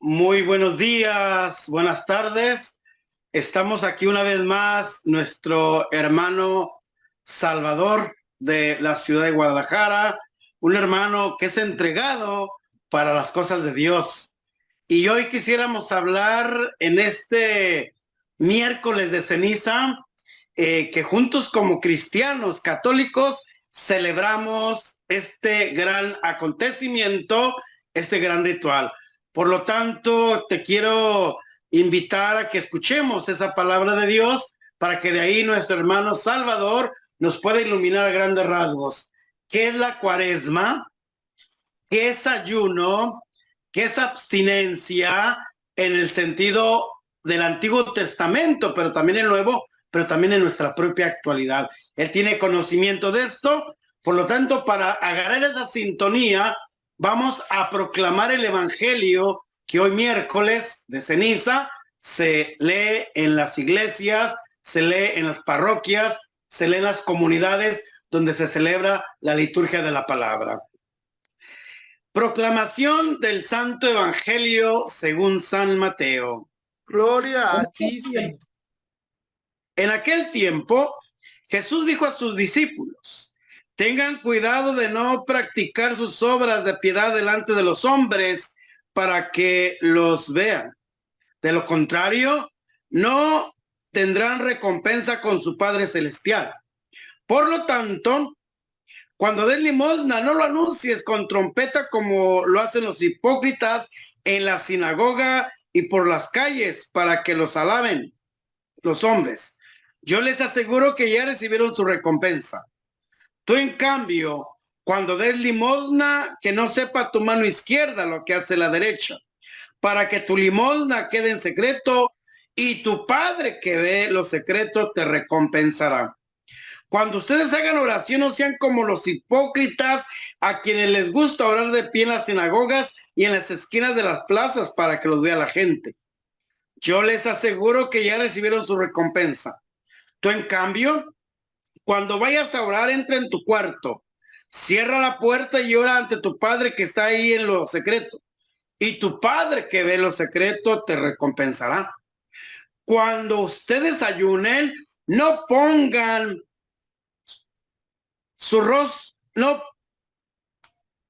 Muy buenos días, buenas tardes. Estamos aquí una vez más, nuestro hermano Salvador de la ciudad de Guadalajara, un hermano que es entregado para las cosas de Dios. Y hoy quisiéramos hablar en este miércoles de ceniza, que juntos como cristianos católicos celebramos este gran acontecimiento, este gran ritual. Por lo tanto, te quiero invitar a que escuchemos esa palabra de Dios para que de ahí nuestro hermano Salvador nos pueda iluminar a grandes rasgos. ¿Qué es la cuaresma? ¿Qué es ayuno? ¿Qué es abstinencia en el sentido del Antiguo Testamento, pero también el Nuevo, pero también en nuestra propia actualidad? Él tiene conocimiento de esto, por lo tanto, para agarrar esa sintonía, vamos a proclamar el Evangelio que hoy miércoles de ceniza se lee en las iglesias, se lee en las parroquias, se lee en las comunidades donde se celebra la liturgia de la palabra. Proclamación del Santo Evangelio según San Mateo. Gloria a ti, Señor. En aquel tiempo, Jesús dijo a sus discípulos: tengan cuidado de no practicar sus obras de piedad delante de los hombres para que los vean. De lo contrario, no tendrán recompensa con su Padre Celestial. Por lo tanto, cuando des limosna, no lo anuncies con trompeta como lo hacen los hipócritas en la sinagoga y por las calles para que los alaben los hombres. Yo les aseguro que ya recibieron su recompensa. Tú, en cambio, cuando des limosna, que no sepa tu mano izquierda lo que hace la derecha, para que tu limosna quede en secreto y tu Padre que ve lo secreto te recompensará. Cuando ustedes hagan oración, no sean como los hipócritas, a quienes les gusta orar de pie en las sinagogas y en las esquinas de las plazas para que los vea la gente. Yo les aseguro que ya recibieron su recompensa. Tú, en cambio, cuando vayas a orar, entra en tu cuarto, cierra la puerta y ora ante tu Padre que está ahí en lo secreto. Y tu Padre que ve lo secreto te recompensará. Cuando ustedes ayunen, no pongan su rostro,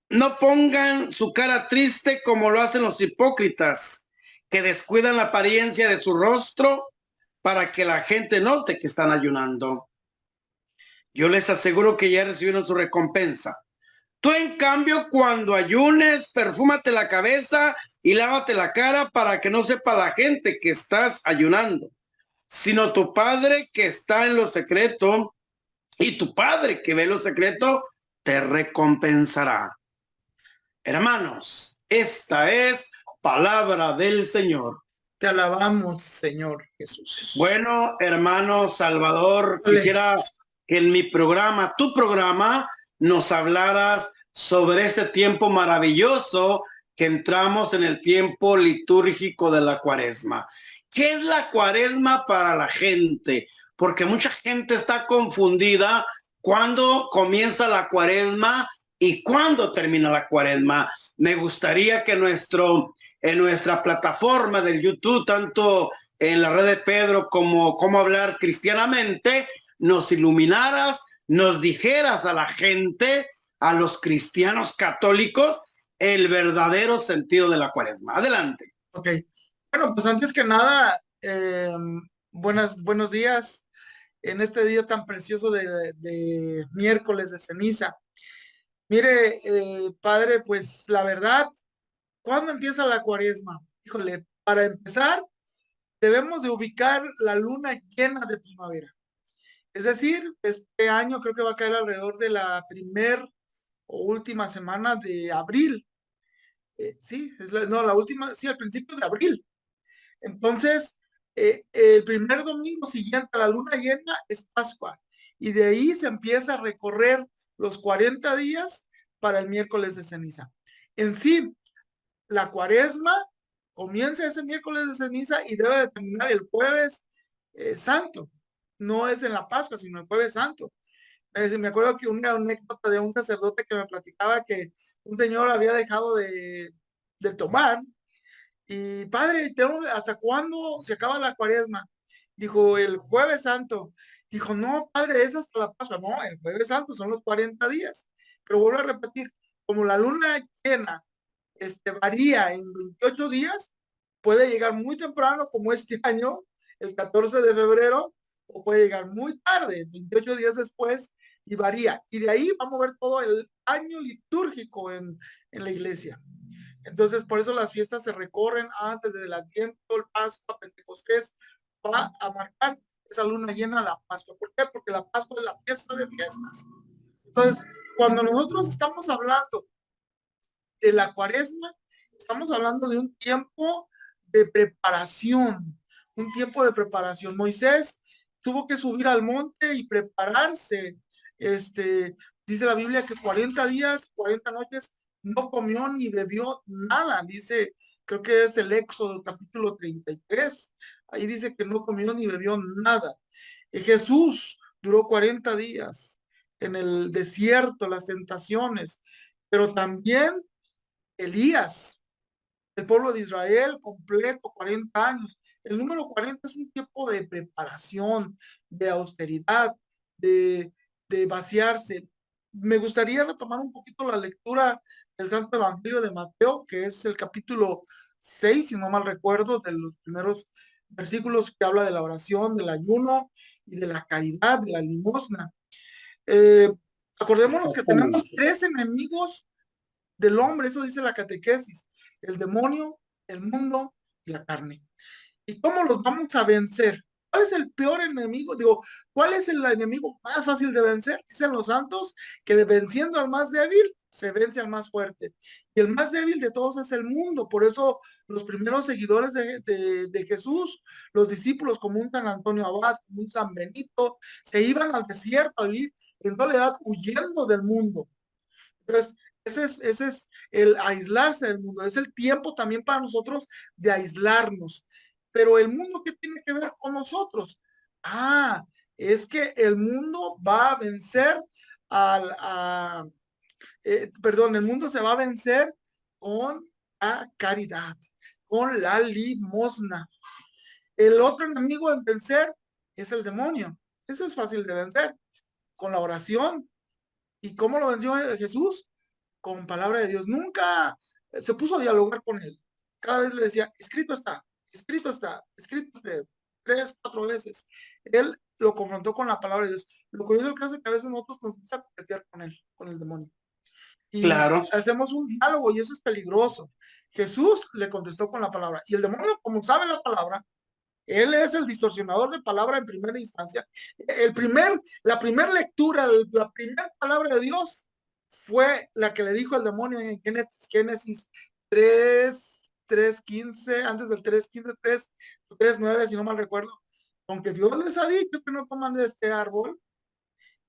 no pongan su cara triste como lo hacen los hipócritas, que descuidan la apariencia de su rostro para que la gente note que están ayunando. Yo les aseguro que ya recibieron su recompensa. Tú, en cambio, cuando ayunes, perfúmate la cabeza y lávate la cara para que no sepa la gente que estás ayunando, sino tu Padre que está en lo secreto, y tu Padre que ve lo secreto te recompensará. Hermanos, esta es palabra del Señor. Te alabamos, Señor Jesús. Bueno, hermano Salvador, quisiera que en mi programa, tu programa, nos hablaras sobre ese tiempo maravilloso que entramos en el tiempo litúrgico de la Cuaresma. ¿Qué es la Cuaresma para la gente? Porque mucha gente está confundida cuándo comienza la Cuaresma y cuándo termina la Cuaresma. Me gustaría que en nuestra plataforma del YouTube, tanto en la red de Pedro como Cómo Hablar Cristianamente, nos iluminaras, nos dijeras a la gente, a los cristianos católicos, el verdadero sentido de la Cuaresma. Adelante. Ok. Bueno, pues antes que nada, buenos días en este día tan precioso de miércoles de ceniza. Mire, Padre, pues la verdad, ¿cuándo empieza la Cuaresma? Híjole, para empezar, debemos de ubicar la luna llena de primavera. Es decir, este año creo que va a caer alrededor de la primer o última semana de abril. Sí, la última, sí, al principio de abril. Entonces, el primer domingo siguiente a la luna llena es Pascua. Y de ahí se empieza a recorrer los 40 días para el miércoles de ceniza. En sí, la Cuaresma comienza ese miércoles de ceniza y debe de terminar el jueves santo. No es en la Pascua, sino el jueves santo. Me acuerdo que una anécdota de un sacerdote que me platicaba que un señor había dejado de tomar Y padre, ¿hasta cuándo se acaba la cuaresma? Dijo, el jueves santo. Dijo, no, padre, es hasta la Pascua. No, el jueves santo son los 40 días. Pero vuelvo a repetir, como la luna llena varía en 28 días, puede llegar muy temprano, como este año, el 14 de febrero, o puede llegar muy tarde, 28 días después, y varía. Y de ahí va a mover todo el año litúrgico en la iglesia. Entonces, por eso las fiestas se recorren antes del Adviento, el Pascua, Pentecostés, va a marcar esa luna llena la Pascua. ¿Por qué? Porque la Pascua es la fiesta de fiestas. Entonces, cuando nosotros estamos hablando de la cuaresma, estamos hablando de un tiempo de preparación, un tiempo de preparación. Moisés tuvo que subir al monte y prepararse. Dice la Biblia que 40 días, 40 noches, no comió ni bebió nada. Dice, creo que es el Éxodo capítulo 33. Ahí dice que no comió ni bebió nada. Jesús duró 40 días en el desierto, las tentaciones, pero también Elías, el pueblo de Israel completo, 40 años. El número 40 es un tiempo de preparación, de austeridad, de, de vaciarse. Me gustaría retomar un poquito la lectura del Santo Evangelio de Mateo, que es el capítulo 6, si no mal recuerdo, de los primeros versículos que habla de la oración, del ayuno y de la caridad, de la limosna. Eh, Acordémonos que tenemos tres enemigos del hombre, eso dice la catequesis, el demonio, el mundo y la carne. ¿Y cómo los vamos a vencer? ¿Cuál es el peor enemigo? Digo, ¿cuál es el enemigo más fácil de vencer? Dicen los santos que venciendo al más débil, se vence al más fuerte. Y el más débil de todos es el mundo. Por eso los primeros seguidores de Jesús, los discípulos como un San Antonio Abad, como un San Benito, se iban al desierto a vivir en soledad, huyendo del mundo. Entonces, ese es el aislarse del mundo, es el tiempo también para nosotros de aislarnos. Pero el mundo, ¿qué tiene que ver con nosotros? Ah, es que el mundo va a vencer perdón, el mundo se va a vencer con la caridad, con la limosna. El otro enemigo en vencer es el demonio. Eso es fácil de vencer, con la oración. ¿Y cómo lo venció Jesús? Con palabra de Dios. Nunca se puso a dialogar con él. Cada vez le decía, escrito está, escrito está, escrito está, 3, 4 veces. Él lo confrontó con la palabra de Dios. Lo curioso es que a veces nosotros nos gusta coquetear con él, con el demonio. Y Claro. hacemos un diálogo y eso es peligroso. Jesús le contestó con la palabra. Y el demonio, como sabe la palabra, él es el distorsionador de palabra en primera instancia. La primera lectura, la primera palabra de Dios fue la que le dijo al demonio en Génesis 3:15, antes del 3:15, 3:9, si no mal recuerdo. Aunque Dios les ha dicho que no coman de este árbol,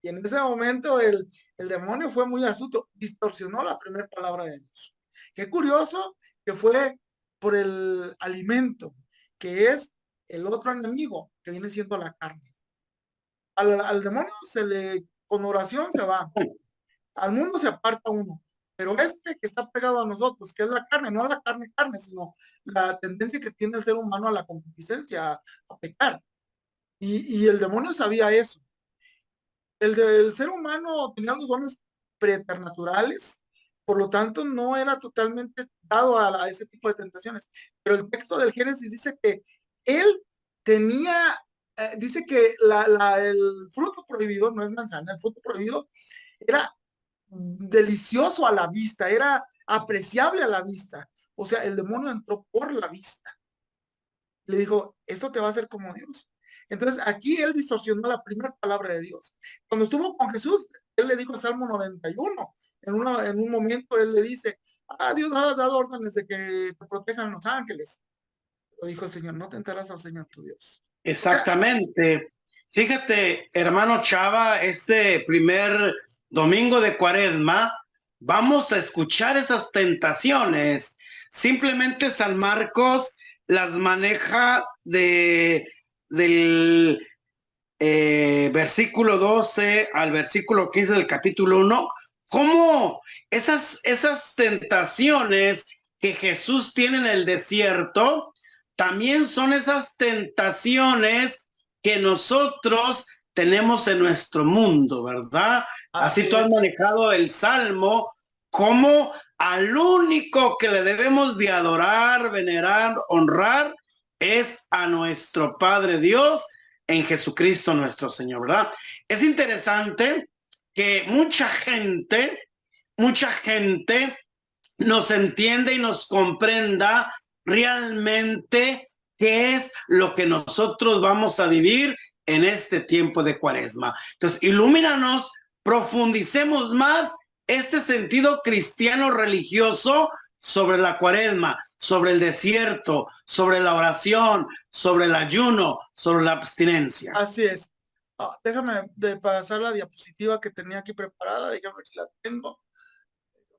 y en ese momento el demonio fue muy astuto, distorsionó la primera palabra de Dios. Qué curioso que fue por el alimento, que es el otro enemigo, que viene siendo la carne. Al demonio con oración se va, al mundo se aparta uno, pero que está pegado a nosotros, que es la carne, no a la carne, sino la tendencia que tiene el ser humano a la concupiscencia, a pecar. Y el demonio sabía eso. El ser humano tenía los dones preternaturales, por lo tanto no era totalmente dado a ese tipo de tentaciones. Pero el texto del Génesis dice que él tenía, dice que el fruto prohibido, no es manzana, el fruto prohibido era delicioso a la vista, era apreciable a la vista. O sea, el demonio entró por la vista. Le dijo, esto te va a hacer como Dios. Entonces aquí él distorsionó la primera palabra de Dios. Cuando estuvo con Jesús, él le dijo el Salmo 91. En un momento él le dice, Dios ha dado órdenes de que te protejan los ángeles. Lo dijo el Señor, no tentarás al Señor tu Dios. Exactamente. Fíjate, hermano Chava, este primer domingo de Cuaresma, vamos a escuchar esas tentaciones. Simplemente San Marcos las maneja del versículo 12 al versículo 15 del capítulo 1. ¿Cómo esas tentaciones que Jesús tiene en el desierto, también son esas tentaciones que nosotros tenemos en nuestro mundo, ¿verdad? Así tú has manejado el Salmo como al único que le debemos de adorar, venerar, honrar, es a nuestro Padre Dios en Jesucristo nuestro Señor, ¿verdad? Es interesante que mucha gente nos entiende y nos comprenda realmente qué es lo que nosotros vamos a vivir en este tiempo de Cuaresma. Entonces, ilumínanos, profundicemos más este sentido cristiano religioso sobre la Cuaresma, sobre el desierto, sobre la oración, sobre el ayuno, sobre la abstinencia. Así es. Déjame pasar la diapositiva que tenía aquí preparada. Déjame ver si la tengo.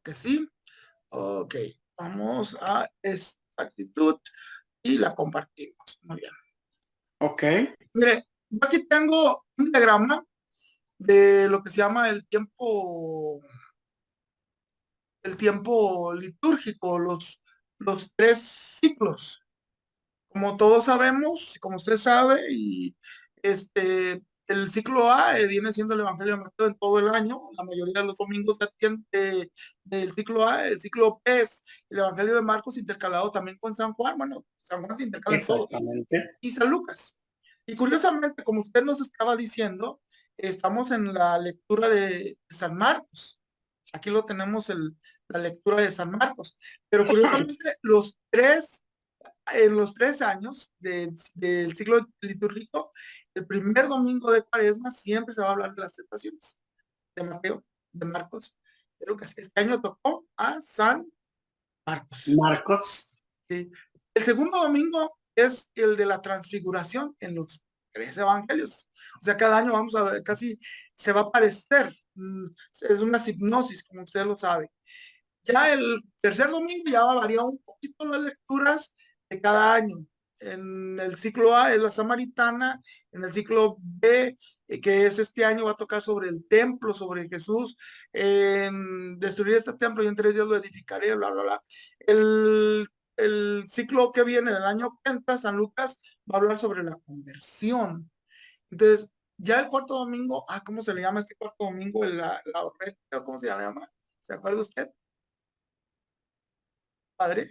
Que sí. Ok, vamos a esta actitud y la compartimos. Muy bien. Ok. Mire, aquí tengo un diagrama de lo que se llama el tiempo litúrgico, los 3 ciclos. Como todos sabemos, como usted sabe, y el ciclo A viene siendo el Evangelio de Mateo en todo el año. La mayoría de los domingos se atiende del ciclo A. El ciclo B es el Evangelio de Marcos intercalado también con San Juan. Bueno, San Juan se intercala en todos. Y San Lucas. Y curiosamente, como usted nos estaba diciendo, estamos en la lectura de San Marcos. Aquí lo tenemos la lectura de San Marcos. Pero curiosamente, en los 3 años del ciclo litúrgico, el primer domingo de Cuaresma siempre se va a hablar de las tentaciones de Mateo, de Marcos, de Lucas. Este año tocó a San Marcos. Sí. El segundo domingo es el de la transfiguración en los 3 evangelios. O sea, cada año vamos a ver, casi se va a parecer. Es una hipnosis, como usted lo sabe. Ya el tercer domingo ya va a variar un poquito las lecturas de cada año. En el ciclo A es la samaritana, en el ciclo B, que es este año, va a tocar sobre el templo, sobre Jesús, destruir este templo y en 3 días lo edificaré, bla, bla, bla. El ciclo que viene del año que entra, San Lucas, va a hablar sobre la conversión. Entonces, ya el cuarto domingo, ¿cómo se le llama este cuarto domingo? La horrenda, ¿cómo se llama? ¿Se acuerda usted? Padre.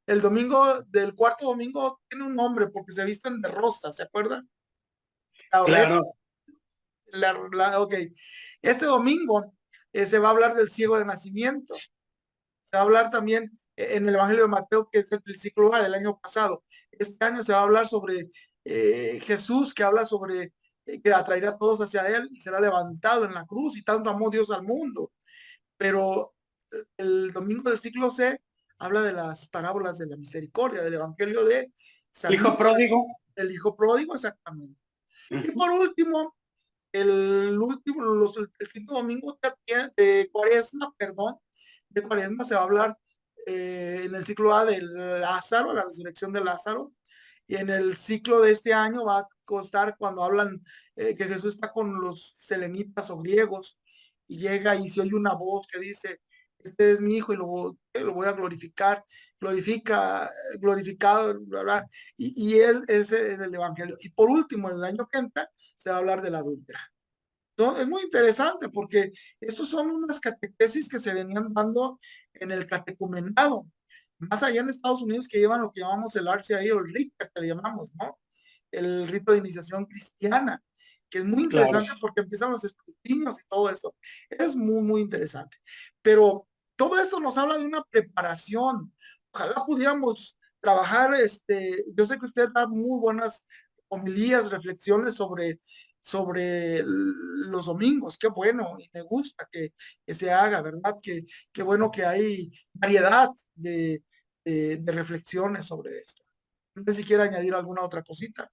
El domingo del cuarto domingo tiene un nombre porque se visten de rosa, ¿se acuerda? Claro. Ok. Este domingo se va a hablar del ciego de nacimiento. Se va a hablar también en el Evangelio de Mateo, que es el ciclo A del año pasado. Este año se va a hablar sobre Jesús, que habla sobre que atraerá a todos hacia él y será levantado en la cruz, y tanto amó Dios al mundo. Pero el domingo del ciclo C habla de las parábolas de la misericordia, del Evangelio de San Hijo pródigo. El hijo pródigo, exactamente. Y por último, el quinto domingo de Cuaresma, se va a hablar en el ciclo A de Lázaro, la resurrección de Lázaro. Y en el ciclo de este año va a constar cuando hablan que Jesús está con los selenitas o griegos y llega y se oye una voz que dice: este es mi hijo y lo voy a glorificado, bla, bla. Y él es el evangelio. Y por último, el año que entra, se va a hablar de la adúltera. Entonces, es muy interesante porque estos son unas catequesis que se venían dando en el catecumenado. Más allá en Estados Unidos, que llevan lo que llamamos el RCIA, el RICA, que le llamamos, ¿no? El rito de iniciación cristiana, que es muy interesante porque empiezan los escrutinios y todo esto. Es muy, muy interesante. Pero todo esto nos habla de una preparación. Ojalá pudiéramos trabajar, yo sé que usted da muy buenas homilías, reflexiones sobre los domingos. Qué bueno, y me gusta que se haga, ¿verdad? Qué bueno que hay variedad de reflexiones sobre esto. No sé si quiere añadir alguna otra cosita.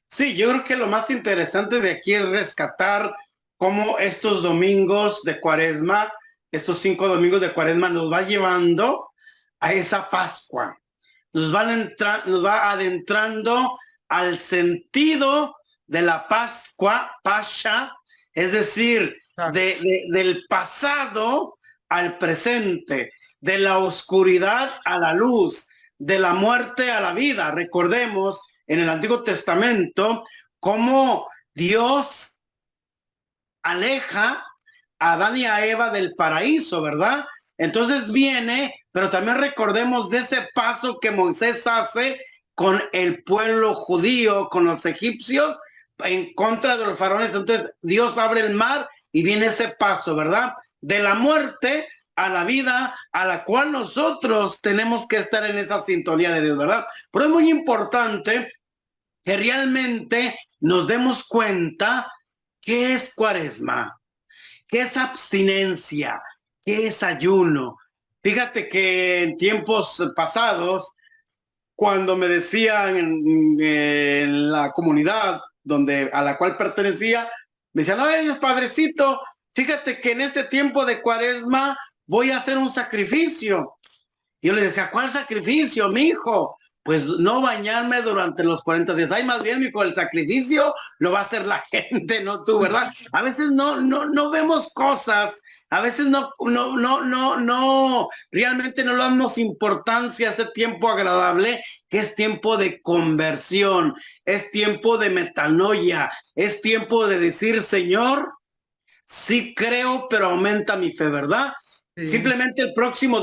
Sí, yo creo que lo más interesante de aquí es rescatar cómo estos domingos de Cuaresma, estos 5 domingos de Cuaresma, nos va llevando a esa Pascua. Nos va adentrando al sentido de la Pascua, Pascha, es decir, del pasado al presente, de la oscuridad a la luz, de la muerte a la vida. Recordemos en el Antiguo Testamento cómo Dios aleja a Adán y a Eva del paraíso, ¿verdad? Entonces viene, pero también recordemos de ese paso que Moisés hace con el pueblo judío, con los egipcios, en contra de los faraones. Entonces Dios abre el mar y viene ese paso, ¿verdad? De la muerte a la vida, a la cual nosotros tenemos que estar en esa sintonía de Dios, ¿verdad? Pero es muy importante que realmente nos demos cuenta qué es Cuaresma, qué es abstinencia, qué es ayuno. Fíjate que en tiempos pasados, cuando me decían en la comunidad a la cual pertenecía, me decían, ay, padrecito, fíjate que en este tiempo de Cuaresma voy a hacer un sacrificio. Y yo le decía, ¿cuál sacrificio, mijo? Pues no bañarme durante los 40 días. Ay, más bien, mijo, el sacrificio lo va a hacer la gente, no tú, ¿verdad? A veces no vemos cosas, a veces realmente no le damos importancia a ese tiempo agradable, que es tiempo de conversión, es tiempo de metanoia, es tiempo de decir, Señor, sí creo, pero aumenta mi fe, ¿verdad? Sí. Simplemente el próximo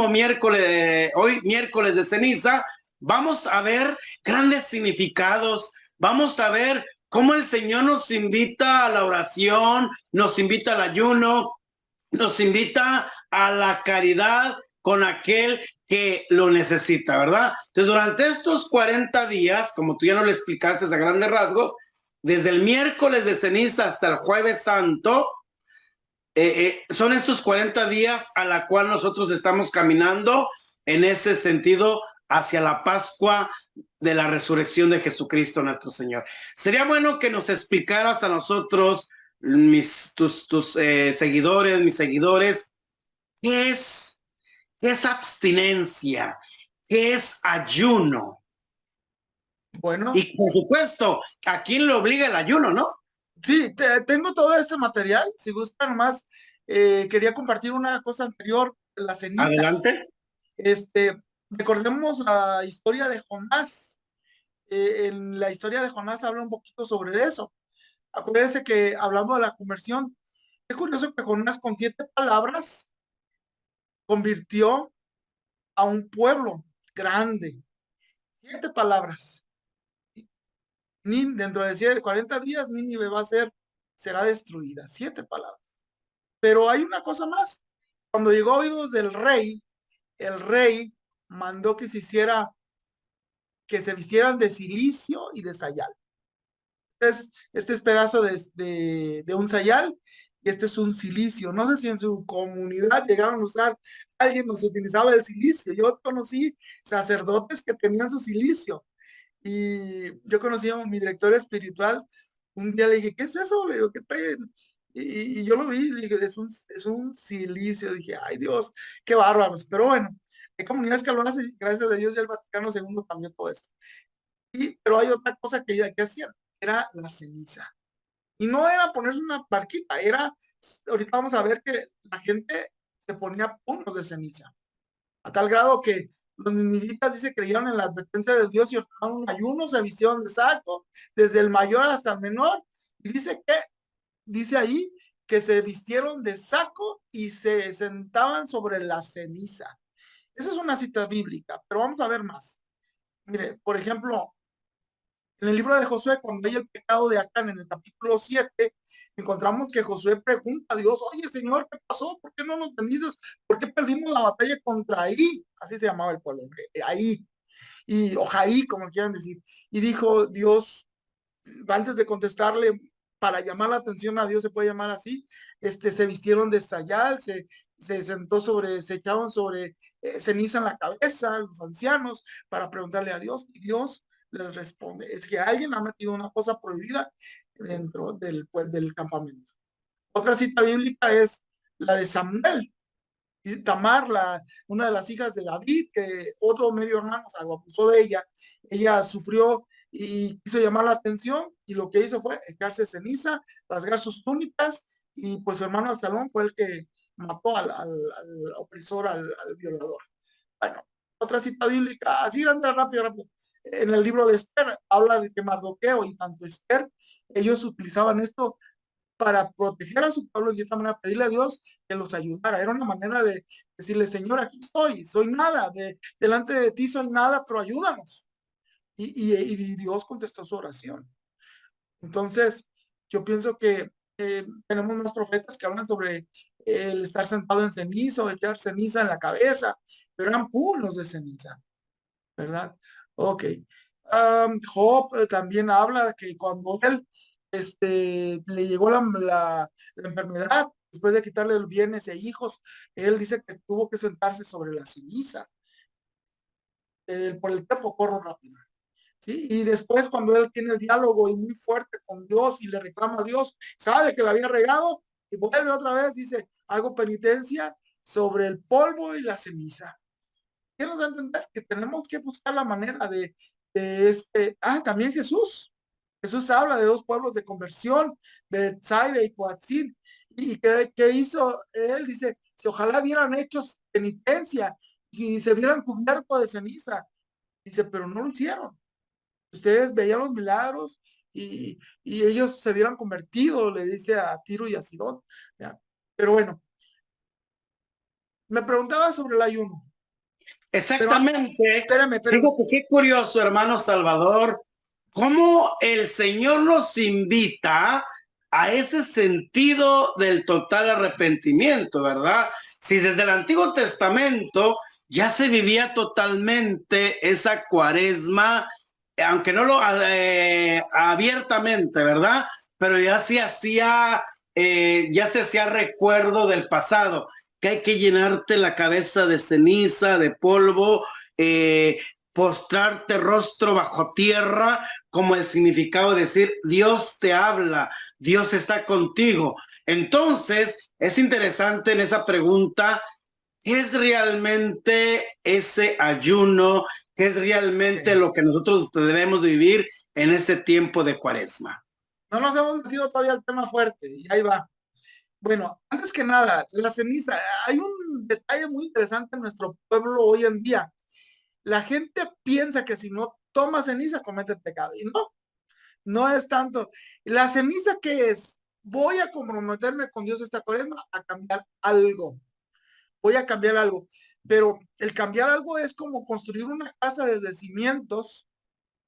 miércoles, hoy miércoles de ceniza, vamos a ver grandes significados, vamos a ver cómo el Señor nos invita a la oración, nos invita al ayuno, nos invita a la caridad con aquel que lo necesita, ¿verdad? Entonces, durante estos 40 días, como tú ya nos lo explicaste a grandes rasgos, desde el miércoles de ceniza hasta el jueves santo, son estos 40 días a la cual nosotros estamos caminando en ese sentido hacia la Pascua de la resurrección de Jesucristo nuestro Señor. Sería bueno que nos explicaras a nosotros, tus seguidores, mis seguidores, ¿qué es abstinencia? ¿Qué es ayuno? Bueno. Y por supuesto, ¿a quién le obliga el ayuno, no? Sí, tengo todo este material. Si gusta, nomás quería compartir una cosa anterior, la ceniza. Adelante. Recordemos la historia de Jonás. En la historia de Jonás habla un poquito sobre eso. Acuérdense que hablando de la conversión, es curioso que Jonás con 7 palabras convirtió a un pueblo grande. 7 palabras. Dentro de 40 días, Nínive será destruida. 7 palabras. Pero hay una cosa más. Cuando llegó a oídos del rey, el rey mandó que se vistieran de cilicio y de sayal. Este es pedazo de un sayal y este es un cilicio. No sé si en su comunidad llegaron a usar, alguien nos utilizaba el cilicio. Yo conocí sacerdotes que tenían su cilicio. Y yo conocí a mi director espiritual. Un día le dije, ¿qué es eso? Le digo, ¿qué traen? Y yo lo vi y dije, es un silicio. Dije, ay Dios, qué bárbaros. Pero bueno, hay comunidades que lo hacen, gracias a Dios, ya el Vaticano II cambió todo esto. Pero hay otra cosa que hacían, era la ceniza. Y no era ponerse una barquita, ahorita vamos a ver que la gente se ponía punos de ceniza. A tal grado que los ninivitas dice creyeron en la advertencia de Dios y ordenaron un ayuno, se vistieron de saco, desde el mayor hasta el menor, y dice ahí que se vistieron de saco y se sentaban sobre la ceniza. Esa es una cita bíblica, pero vamos a ver más. Mire, por ejemplo, en el libro de Josué, cuando hay el pecado de Acán, en el capítulo 7, encontramos que Josué pregunta a Dios, oye Señor, ¿qué pasó? ¿Por qué no nos bendices? ¿Por qué perdimos la batalla contra Ahí? Así se llamaba el pueblo, Ahí. O Jaí, como quieran decir. Y dijo Dios, antes de contestarle, para llamar la atención a Dios, se puede llamar así, se vistieron de sayal, se echaron sobre ceniza en la cabeza, los ancianos, para preguntarle a Dios, y Dios les responde, es que alguien ha metido una cosa prohibida dentro del campamento. Otra cita bíblica es la de Samuel, y Tamar, una de las hijas de David, que otro medio hermano se abusó de ella sufrió y quiso llamar la atención, y lo que hizo fue echarse ceniza, rasgar sus túnicas, y pues su hermano Absalón fue el que mató al opresor, al violador. Bueno, otra cita bíblica, así anda rápido, rápido. En el libro de Esther habla de que Mardoqueo y tanto Esther, ellos utilizaban esto para proteger a su pueblo y de esta manera pedirle a Dios que los ayudara. Era una manera de decirle, Señor, aquí estoy, soy nada, delante de ti soy nada, pero ayúdanos. Y Dios contestó su oración. Entonces, yo pienso que tenemos unos profetas que hablan sobre el estar sentado en ceniza o echar ceniza en la cabeza, pero eran puros de ceniza, ¿verdad? Ok. Job también habla que cuando él le llegó la enfermedad, después de quitarle los bienes e hijos, él dice que tuvo que sentarse sobre la ceniza. Por el tiempo corro rápido. ¿Sí? Y después cuando él tiene el diálogo y muy fuerte con Dios y le reclama a Dios, sabe que la había regado y vuelve otra vez, dice, hago penitencia sobre el polvo y la ceniza. Quiero entender que tenemos que buscar la manera también Jesús. Jesús habla de dos pueblos de conversión, de Bethsaida y Coatzin. ¿Y qué hizo él? Dice, si ojalá hubieran hecho penitencia y se hubieran cubierto de ceniza. Dice, pero no lo hicieron. Ustedes veían los milagros y ellos se hubieran convertido, le dice a Tiro y a Sidón. ¿Ya? Pero bueno, me preguntaba sobre el ayuno. Exactamente. Espérame, Fíjate qué curioso, hermano Salvador, cómo el Señor nos invita a ese sentido del total arrepentimiento, ¿verdad? Si desde el Antiguo Testamento ya se vivía totalmente esa cuaresma, aunque no lo abiertamente, ¿verdad? Pero ya se hacía recuerdo del pasado, que hay que llenarte la cabeza de ceniza, de polvo, postrarte rostro bajo tierra, como el significado de decir, Dios te habla, Dios está contigo. Entonces, es interesante en esa pregunta, ¿qué es realmente ese ayuno? ¿Qué es realmente lo que nosotros debemos vivir en este tiempo de cuaresma? No nos hemos metido todavía al tema fuerte, y ahí va. Bueno, antes que nada, la ceniza, hay un detalle muy interesante en nuestro pueblo hoy en día. La gente piensa que si no toma ceniza comete pecado, y no, no es tanto. La ceniza que es, voy a comprometerme con Dios esta cuaresma a cambiar algo. Voy a cambiar algo. Pero el cambiar algo es como construir una casa desde cimientos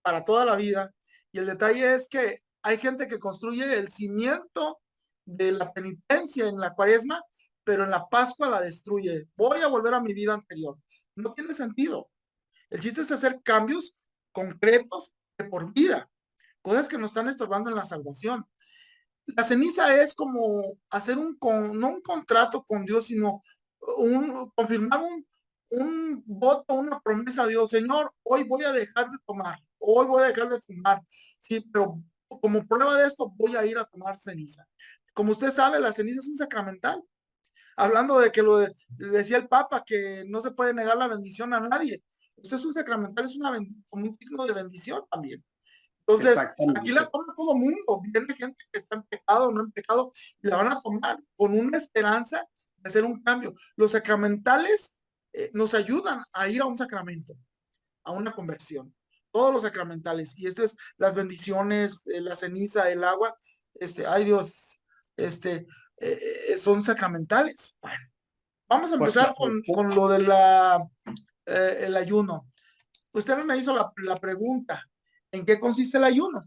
para toda la vida. Y el detalle es que hay gente que construye el cimiento de la penitencia en la cuaresma, pero en la Pascua la destruye. Voy a volver a mi vida anterior. No tiene sentido. El chiste es hacer cambios concretos de por vida, cosas que nos están estorbando en la salvación. La ceniza es como hacer no un contrato con Dios, sino confirmar un voto, una promesa a Dios. Señor, hoy voy a dejar de tomar, hoy voy a dejar de fumar. Sí, pero como prueba de esto voy a ir a tomar ceniza. Como usted sabe, la ceniza es un sacramental. Hablando de que decía el Papa, que no se puede negar la bendición a nadie. Esto es un sacramental, es como un signo de bendición también. Entonces, aquí la toma todo mundo. Viene gente que está en pecado o no en pecado y la van a tomar con una esperanza de hacer un cambio. Los sacramentales nos ayudan a ir a un sacramento, a una conversión. Todos los sacramentales. Y estas las bendiciones, la ceniza, el agua, ay Dios, son sacramentales. Bueno, vamos a empezar con lo de el ayuno. Usted me hizo la pregunta, ¿en qué consiste el ayuno?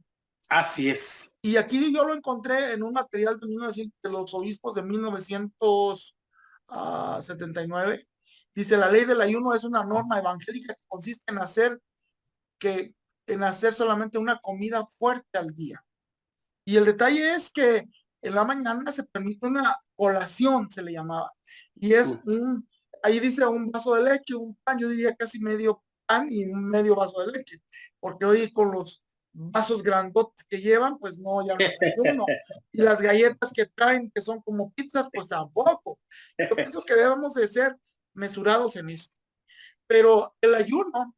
Así es. Y aquí yo lo encontré en un material de los obispos de 1979. Dice, la ley del ayuno es una norma evangélica que consiste en hacer solamente una comida fuerte al día. Y el detalle es que en la mañana se permite una colación, se le llamaba. Y ahí dice un vaso de leche, un pan, yo diría casi medio pan y un medio vaso de leche, porque hoy con los vasos grandotes que llevan, pues no, ya no es ayuno. Y las galletas que traen, que son como pizzas, pues tampoco. Yo pienso que debemos de ser mesurados en esto. Pero el ayuno,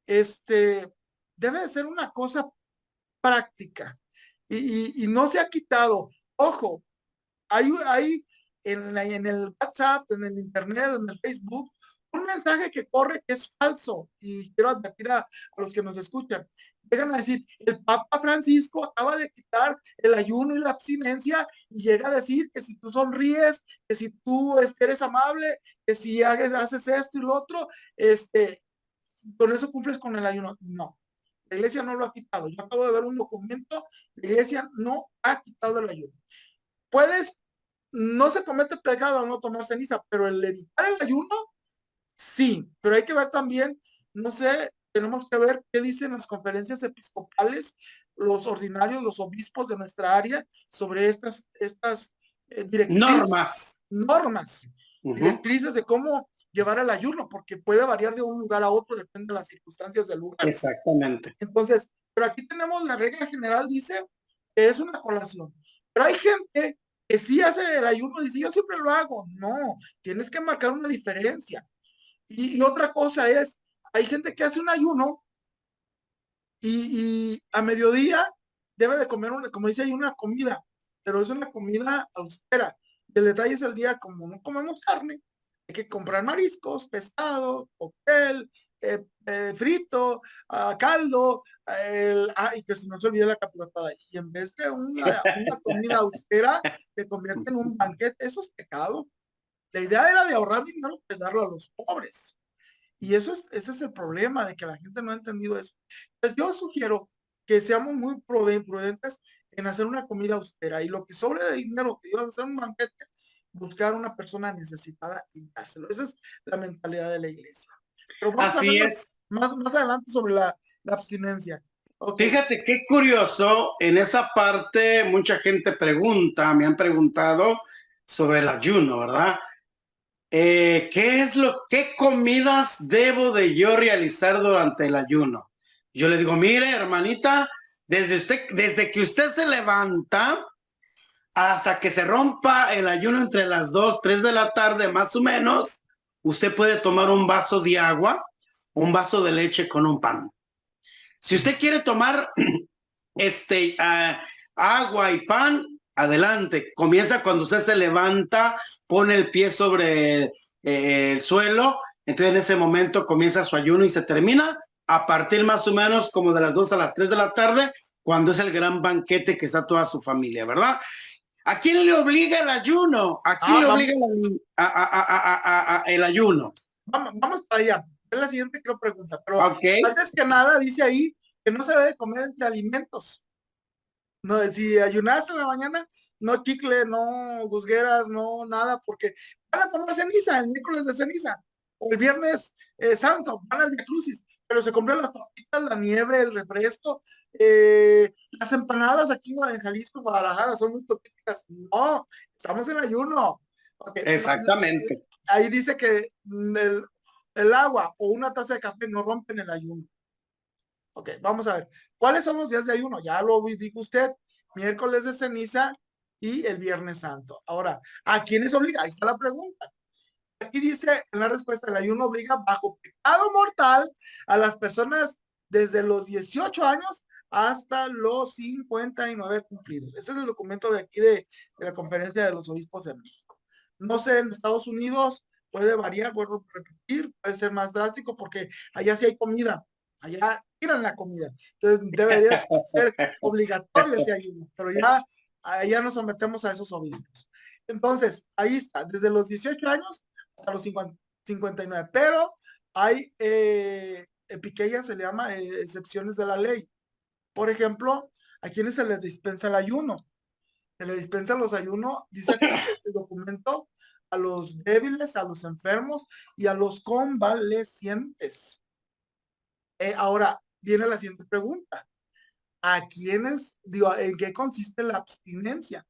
debe de ser una cosa práctica y no se ha quitado. Ojo, hay en el WhatsApp, en el Internet, en el Facebook, un mensaje que corre que es falso. Y quiero advertir a los que nos escuchan. Llegan a decir, el Papa Francisco acaba de quitar el ayuno y la abstinencia y llega a decir que si tú sonríes, que si tú eres amable, que si haces esto y lo otro, con eso cumples con el ayuno. No, la iglesia no lo ha quitado. Yo acabo de ver un documento, la iglesia no ha quitado el ayuno. Puedes, no se comete pecado al no tomar ceniza, pero el evitar el ayuno, sí, pero hay que ver también, no sé, tenemos que ver qué dicen las conferencias episcopales, los ordinarios, los obispos de nuestra área sobre estas Normas. normas, directrices de cómo llevar el ayuno, porque puede variar de un lugar a otro, depende de las circunstancias del lugar. Exactamente. Entonces, pero aquí tenemos la regla general, dice que es una colación. Pero hay gente que sí hace el ayuno, dice, yo siempre lo hago. No, tienes que marcar una diferencia. Y otra cosa es, hay gente que hace un ayuno y a mediodía debe de comer, como dice, hay una comida, pero es una comida austera. El detalle es el día, como no comemos carne, hay que comprar mariscos, pescado, cóctel, frito, caldo, y que se no se olvide la capirotada. Y en vez de una comida austera, se convierte en un banquete. Eso es pecado. La idea era de ahorrar dinero y darlo a los pobres. Y ese es el problema, de que la gente no ha entendido eso. Entonces yo sugiero que seamos muy prudentes en hacer una comida austera y lo que sobre de dinero que iba a hacer un banquete, buscar una persona necesitada y dárselo. Esa es la mentalidad de la iglesia. Pero vamos a Así ver es. más adelante sobre la abstinencia. Okay. Fíjate qué curioso, en esa parte mucha gente pregunta, me han preguntado sobre el ayuno, ¿verdad? ¿Qué comidas debo de yo realizar durante el ayuno? Yo le digo, mire, hermanita, desde que usted se levanta hasta que se rompa el ayuno entre las 2, 3 de la tarde, más o menos, usted puede tomar un vaso de agua, un vaso de leche con un pan. Si usted quiere tomar agua y pan, adelante. Comienza cuando usted se levanta, pone el pie sobre el suelo, entonces en ese momento comienza su ayuno y se termina a partir más o menos como de las 2 a las 3 de la tarde, cuando es el gran banquete que está toda su familia, ¿verdad? ¿A quién le obliga el ayuno? ¿A quién le obliga el ayuno? Vamos para allá. Es la siguiente pregunta, pero Okay. antes que nada dice ahí que no se debe comer entre alimentos. No, si ayunaste en la mañana, no chicle, no gusgueras, no nada, porque van a tomar ceniza, el miércoles de ceniza, o el viernes santo, van al Via Crucis, pero se compran las papitas, la nieve, el refresco, las empanadas aquí en Jalisco, Guadalajara, son muy típicas. No, estamos en ayuno. Okay. Exactamente. Ahí dice que el agua o una taza de café no rompen el ayuno. Ok, vamos a ver. ¿Cuáles son los días de ayuno? Ya lo dijo usted, miércoles de ceniza y el viernes santo. Ahora, ¿a quiénes obliga? Ahí está la pregunta. Aquí dice en la respuesta, el ayuno obliga bajo pecado mortal a las personas desde los 18 años hasta los 59 cumplidos. Ese es el documento de aquí de la Conferencia de los Obispos de México. No sé, en Estados Unidos puede variar, vuelvo a repetir, puede ser más drástico porque allá sí hay comida, allá tiran la comida. Entonces debería ser obligatorio ese ayuno, pero ya allá nos sometemos a esos obispos. Entonces, ahí está, desde los 18 años hasta los 59, pero hay piqueya, se le llama excepciones de la ley. Por ejemplo, a quienes se les dispensa el ayuno. Se les dispensa los ayunos, dice aquí este documento, a los débiles, a los enfermos y a los convalecientes. Ahora viene la siguiente pregunta. ¿A quiénes, digo, en qué consiste la abstinencia?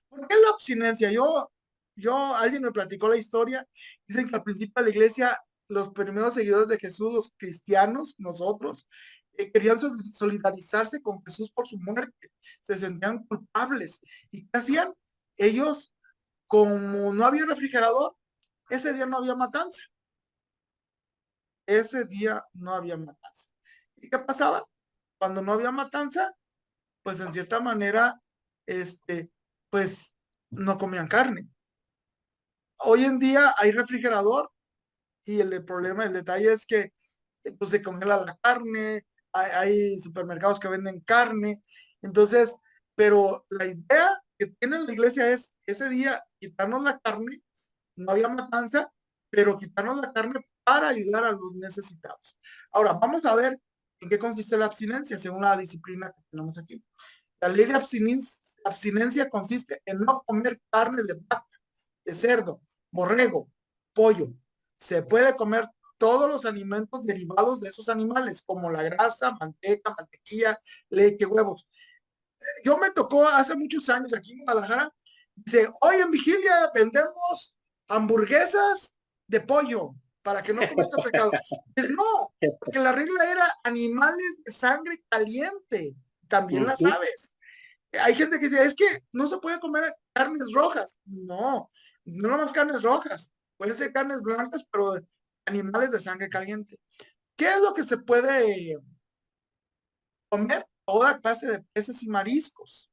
¿Por qué la abstinencia? Alguien me platicó la historia. Dicen que al principio de la iglesia, los primeros seguidores de Jesús, los cristianos, nosotros, querían solidarizarse con Jesús por su muerte. Se sentían culpables. ¿Y qué hacían? Ellos, como no había refrigerador, ese día no había matanza. Ese día no había matanza. ¿Y qué pasaba? Cuando no había matanza, pues en cierta manera, pues no comían carne. Hoy en día hay refrigerador y el detalle es que pues se congela la carne, hay supermercados que venden carne, entonces, pero la idea que tiene la iglesia es ese día quitarnos la carne, no había matanza, pero quitarnos la carne para ayudar a los necesitados. Ahora, vamos a ver en qué consiste la abstinencia según la disciplina que tenemos aquí. La ley de abstinencia consiste en no comer carne de vaca, de cerdo, borrego, pollo. Se puede comer todos los alimentos derivados de esos animales, como la grasa, manteca, mantequilla, leche, huevos. Yo me tocó hace muchos años aquí en Guadalajara, dice, hoy en vigilia vendemos hamburguesas de pollo para que no comas este pecado. Pues no, porque la regla era animales de sangre caliente, también las Ujú. aves. Hay gente que dice, es que no se puede comer carnes rojas. No, no nomás carnes rojas. Pueden ser carnes blancas, pero animales de sangre caliente. ¿Qué es lo que se puede comer? Toda clase de peces y mariscos.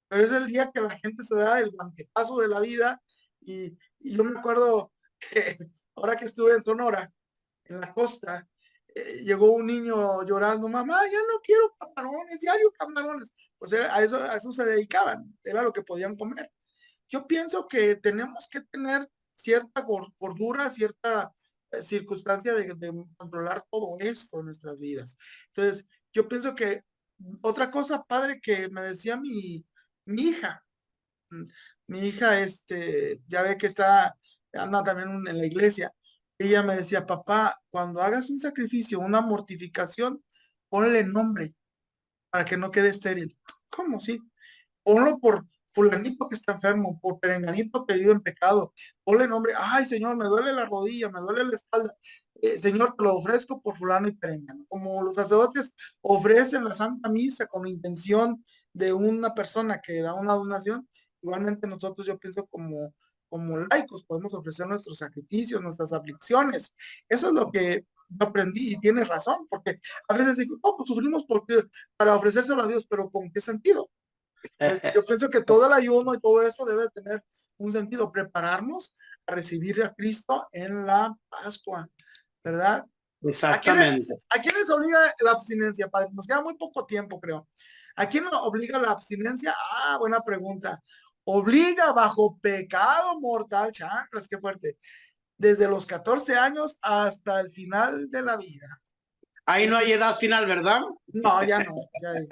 Pero es el día que la gente se da el banquetazo de la vida. Y yo me acuerdo que ahora que estuve en Sonora, en la costa, llegó un niño llorando, mamá, ya no quiero camarones, ya hay camarones. Pues a eso se dedicaban, era lo que podían comer. Yo pienso que tenemos que tener cierta gordura, cierta circunstancia de controlar todo esto en nuestras vidas. Entonces, yo pienso que otra cosa, padre, que me decía mi hija, mm, mi hija, ya ve que anda también en la iglesia. Ella me decía, papá, cuando hagas un sacrificio, una mortificación, ponle nombre para que no quede estéril. ¿Cómo sí? Ponlo por fulanito que está enfermo, por perenganito que vive en pecado. Ponle nombre, ay Señor, me duele la rodilla, me duele la espalda. Señor, te lo ofrezco por fulano y perengano. Como los sacerdotes ofrecen la Santa Misa con la intención de una persona que da una donación, igualmente nosotros yo pienso como laicos podemos ofrecer nuestros sacrificios, nuestras aflicciones. Eso es lo que yo aprendí y tienes razón, porque a veces digo, oh, pues sufrimos porque, para ofrecérselo a Dios, pero ¿con qué sentido? Entonces, yo pienso que todo el ayuno y todo eso debe tener un sentido, prepararnos a recibir a Cristo en la Pascua, ¿verdad? Exactamente. ¿A quién les obliga la abstinencia, padre? Nos queda muy poco tiempo, creo. ¿A quién nos obliga la abstinencia? Ah, buena pregunta. Obliga bajo pecado mortal, chanclas, qué fuerte, desde los 14 años hasta el final de la vida. Ahí no hay edad final, ¿verdad? No, ya no, ya es.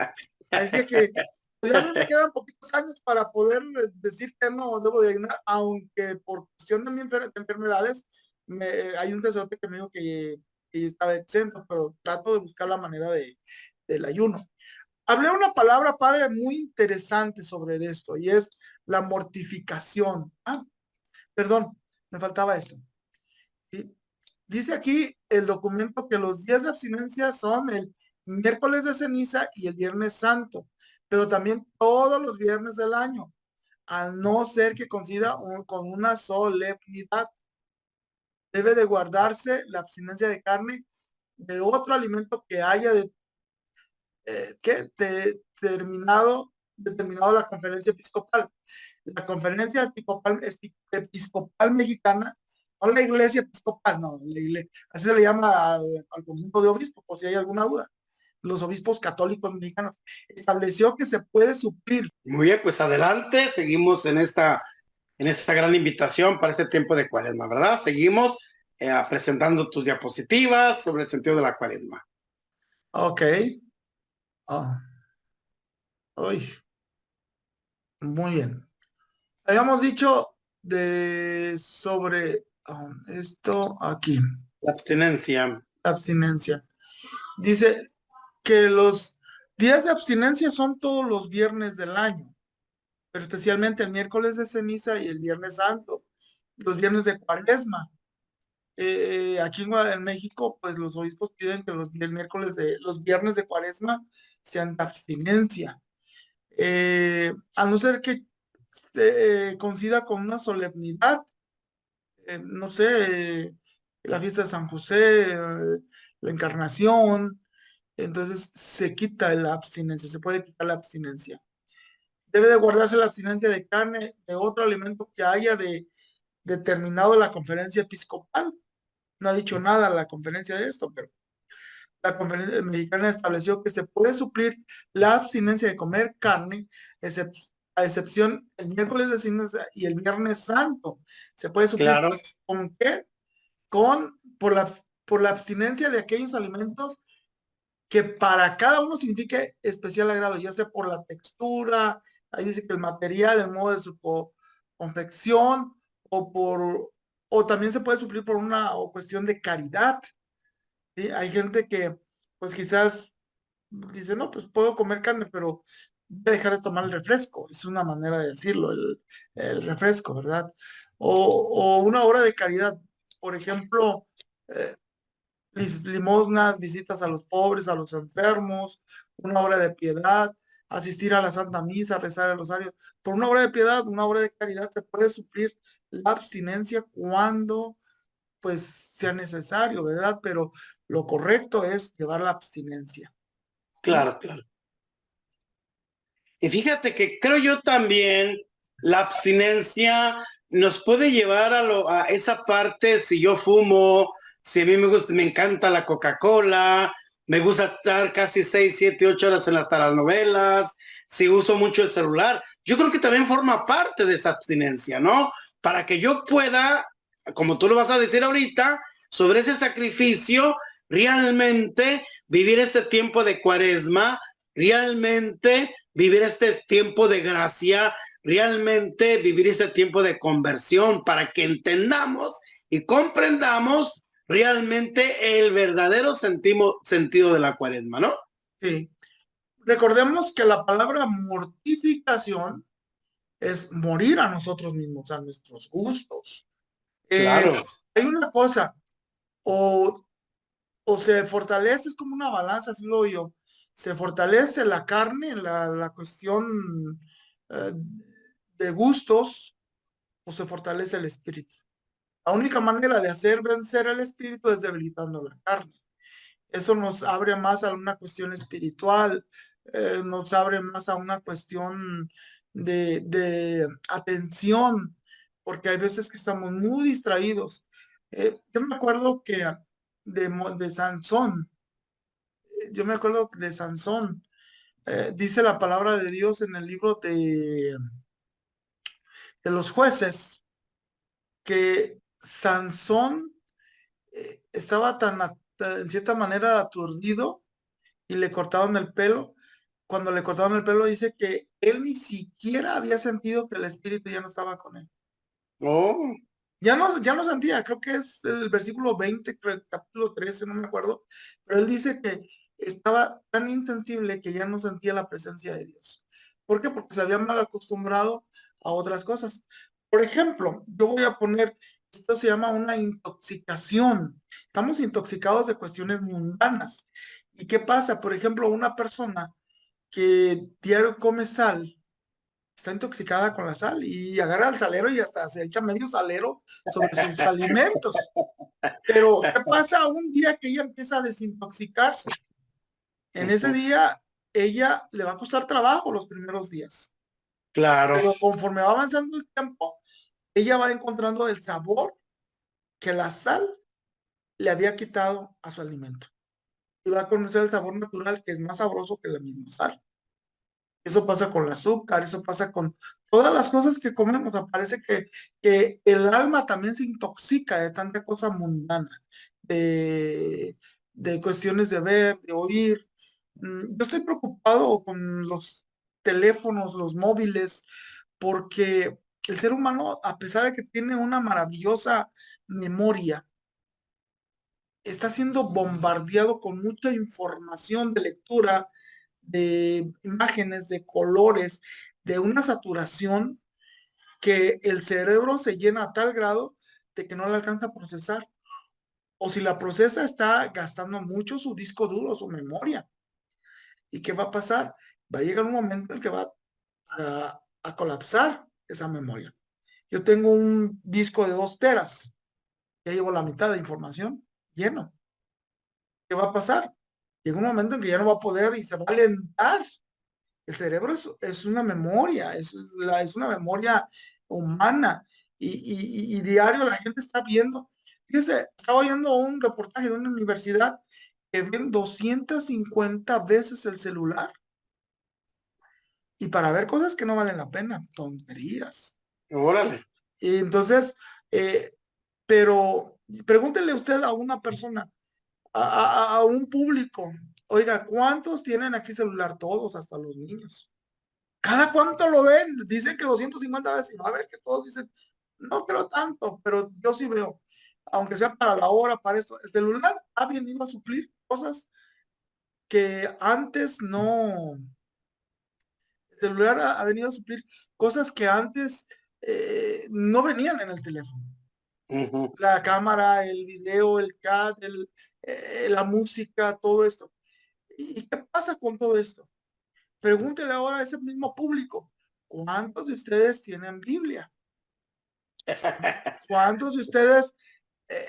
Así que pues ya a mí me quedan poquitos años para poder decir que no debo de ayunar, aunque por cuestión de, de enfermedades, hay un sacerdote que me dijo que estaba exento, pero trato de buscar la manera del ayuno. Hablé una palabra, padre, muy interesante sobre esto, y es la mortificación. Ah, perdón, me faltaba esto. ¿Sí? Dice aquí el documento que los días de abstinencia son el miércoles de ceniza y el viernes santo, pero también todos los viernes del año, al no ser que coincida con una solemnidad. Debe de guardarse la abstinencia de carne de otro alimento que haya determinado la conferencia episcopal. La conferencia episcopal mexicana, no la iglesia episcopal, no, así se le llama al conjunto de obispos, por si hay alguna duda. Los obispos católicos mexicanos estableció que se puede suplir. Muy bien, pues adelante, seguimos en esta gran invitación para este tiempo de Cuaresma, ¿verdad? Seguimos presentando tus diapositivas sobre el sentido de la Cuaresma. Ok. Ah, uy, muy bien. Habíamos dicho sobre esto aquí, La abstinencia. abstinencia. Dice que los días de abstinencia son todos los viernes del año, pero especialmente el miércoles de ceniza y el viernes santo, los viernes de cuaresma. Aquí en México, pues los obispos piden que los viernes de cuaresma sean de abstinencia. A no ser que coincida con una solemnidad, no sé, la fiesta de San José, la Encarnación, entonces se quita la abstinencia, se puede quitar la abstinencia. Debe de guardarse la abstinencia de carne, de otro alimento que haya determinado la conferencia episcopal. No ha dicho nada la conferencia de esto, pero la conferencia mexicana estableció que se puede suplir la abstinencia de comer carne, a excepción el miércoles de ceniza y el viernes santo. Se puede suplir Claro, ¿con qué? Por la abstinencia de aquellos alimentos que para cada uno signifique especial agrado, ya sea por la textura, ahí dice que el material, el modo de su confección, o también se puede suplir por una cuestión de caridad. ¿Sí? Hay gente que, pues quizás dice, no, pues puedo comer carne, pero voy a dejar de tomar el refresco. Es una manera de decirlo, el refresco, ¿verdad? O una obra de caridad. Por ejemplo, eh, limosnas, visitas a los pobres, a los enfermos, una obra de piedad, asistir a la Santa Misa, rezar el rosario. Por una obra de piedad, una obra de caridad, se puede suplir la abstinencia cuando pues sea necesario, ¿verdad? Pero lo correcto es llevar la abstinencia. ¿Sí? claro, claro. Y fíjate que creo yo también la abstinencia nos puede llevar a esa parte, si yo fumo, si a mí me gusta, me encanta la Coca-Cola, me gusta estar casi 6, 7, 8 horas en las telenovelas, si uso mucho el celular, yo creo que también forma parte de esa abstinencia, ¿no? Para que yo pueda, como tú lo vas a decir ahorita, sobre ese sacrificio, realmente vivir este tiempo de cuaresma, realmente vivir este tiempo de gracia, realmente vivir ese tiempo de conversión para que entendamos y comprendamos realmente el verdadero sentido de la cuaresma, ¿no? Sí. Recordemos que la palabra mortificación es morir a nosotros mismos, a nuestros gustos. Eh, Claro. Hay una cosa, o, o se fortalece, es como una balanza, así lo yo, se fortalece la carne, la cuestión eh, de gustos, o se fortalece el espíritu. La única manera de hacer vencer el espíritu es debilitando la carne. Eso nos abre más a una cuestión espiritual, nos abre más a una cuestión de atención, porque hay veces que estamos muy distraídos. Yo me acuerdo que de Sansón, yo me acuerdo de Sansón, dice la palabra de Dios en el libro de los jueces, que Sansón estaba en cierta manera aturdido y le cortaron el pelo. Cuando le cortaron el pelo dice que él ni siquiera había sentido que el espíritu ya no estaba con él. Oh, Ya no sentía, creo que es el versículo 20, creo, capítulo 13, no me acuerdo, pero él dice que estaba tan insensible que ya no sentía la presencia de Dios. ¿Por qué? Porque se había mal acostumbrado a otras cosas. Por ejemplo, yo voy a poner, esto se llama una intoxicación. Estamos intoxicados de cuestiones mundanas. ¿Y qué pasa? Por ejemplo, una persona que diario come sal, está intoxicada con la sal y agarra al salero y hasta se echa medio salero sobre sus alimentos. Pero, ¿qué pasa un día que ella empieza a desintoxicarse? En ese día, ella le va a costar trabajo los primeros días. claro. Pero conforme va avanzando el tiempo, ella va encontrando el sabor que la sal le había quitado a su alimento. Y va a conocer el sabor natural que es más sabroso que la misma sal. Eso pasa con el azúcar, eso pasa con todas las cosas que comemos. Me parece que el alma también se intoxica de tanta cosa mundana, de cuestiones de ver, de oír. Yo estoy preocupado con los teléfonos, los móviles, porque el ser humano, a pesar de que tiene una maravillosa memoria, está siendo bombardeado con mucha información de lectura, de imágenes, de colores, de una saturación que el cerebro se llena a tal grado de que no le alcanza a procesar. O si la procesa, está gastando mucho su disco duro, su memoria. ¿Y qué va a pasar? Va a llegar un momento en que va a colapsar esa memoria. Yo tengo un disco de 2 teras, ya llevo la mitad de información lleno. ¿Qué va a pasar? Llega un momento en que ya no va a poder y se va a alentar. El cerebro es una memoria, es una memoria humana y diario la gente está viendo. Fíjese, estaba oyendo un reportaje de una universidad que ven 250 veces el celular y para ver cosas que no valen la pena, tonterías. Órale. Y entonces, eh, pero pregúntele usted a una persona, a un público, oiga, ¿cuántos tienen aquí celular? Todos, hasta los niños. ¿Cada cuánto lo ven? Dicen que 250 veces, y va a ver que todos dicen, no creo tanto, pero yo sí veo, aunque sea para la hora, para esto, el celular ha venido a suplir cosas que antes no, el celular ha venido a suplir cosas que antes no venían en el teléfono. Ujú. La cámara, el video, el chat, la música, todo esto. ¿Y qué pasa con todo esto? Pregúntele ahora a ese mismo público, ¿cuántos de ustedes tienen Biblia? ¿Cuántos de ustedes